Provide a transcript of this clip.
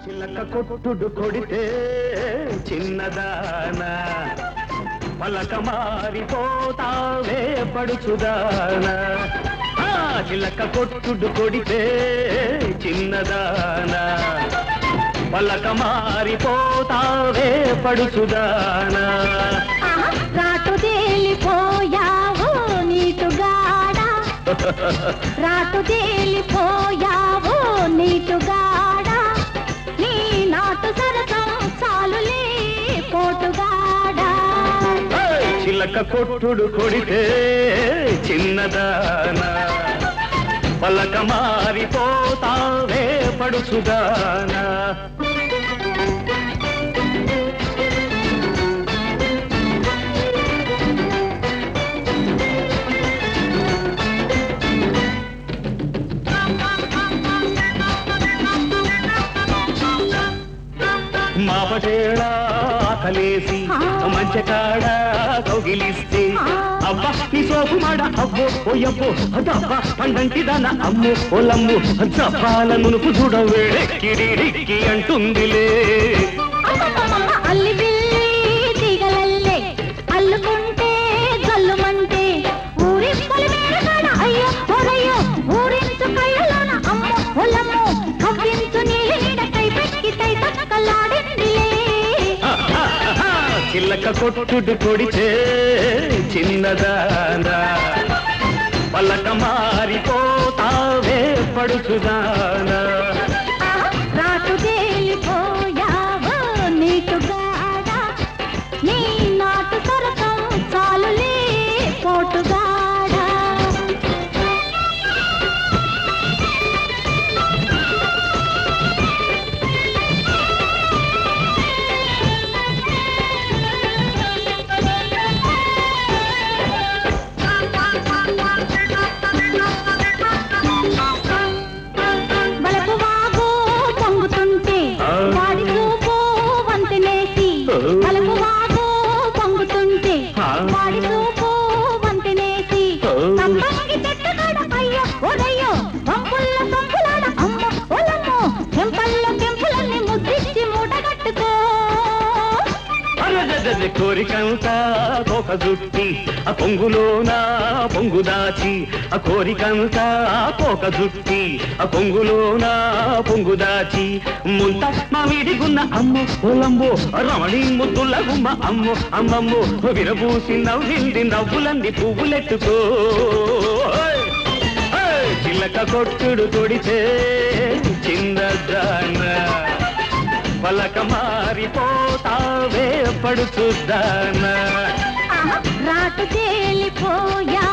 చిలక కొట్టుడు కొడితే చిన్నదానా పలక మారిపోతావే పడుచుదానా చిలక కొట్టుడు కొడితే చిన్నదానా పలక మారిపోతావే పడుచుదానా రాటు తేలిపోయావు నీటుగాడా రాటు తేలిపోయావు నీటుగాడా నీ నాటు సరసం చాలులే పోటుగాడా చిలక కొట్టుడు కొడితే చిన్నదానా పలక మారిపోతావే పడుచుదానా మాపటేళ ఆకలేసి మంచకాడ కౌగిలిస్తే అబ్బా నీ సోపు మాడ అబ్బో ఓయబ్బో అదబ్బా పండంటి దాన అమ్మో ఓలమ్ము జపాల మునుపు చూడవేడెక్కిడికి అంటుందిలే అల్లి బిల్లి దిగలల్లే అల్లుకుంటే జల్లుమంటే ఊరి పొలిమేరగాడ అయ్యో ఓరయ్యో ఊరించు కళ్ళలోన అమ్మో ఓలమ్మో కవ్వించు నీళ్ళ నీడ కై పెక్కి తై తక్కలాడిందిలే చిల్లక కొట్టుడు కొడితే చిన్నదానా పలక మారిపోతావే పడుచుదానా రాటు తేలిపోయావు నీటుగాడా నీ నాటు సరసం చాలులే పోటుగాడా కోరికంతా ఒక జుట్టి ఆ పొంగులోనా పొంగు దాచి ఆ కోరికంతా ఒక జుట్టి ఆ పొంగులోనా పొంగు దాచి ముంత మా వీడిగున్న అమ్మో ఓలంబో రమణి ముద్దుల గుమ్మ అమ్మో అమ్మమ్మో విరబూసి నవ్వింది నవ్వులన్నీ పువ్వులెట్టుకో చిలక కొట్టుడు కొడితే చిన్నదానా పలక మారిపోతావే పడుచుదానా రాటు తేలిపోయా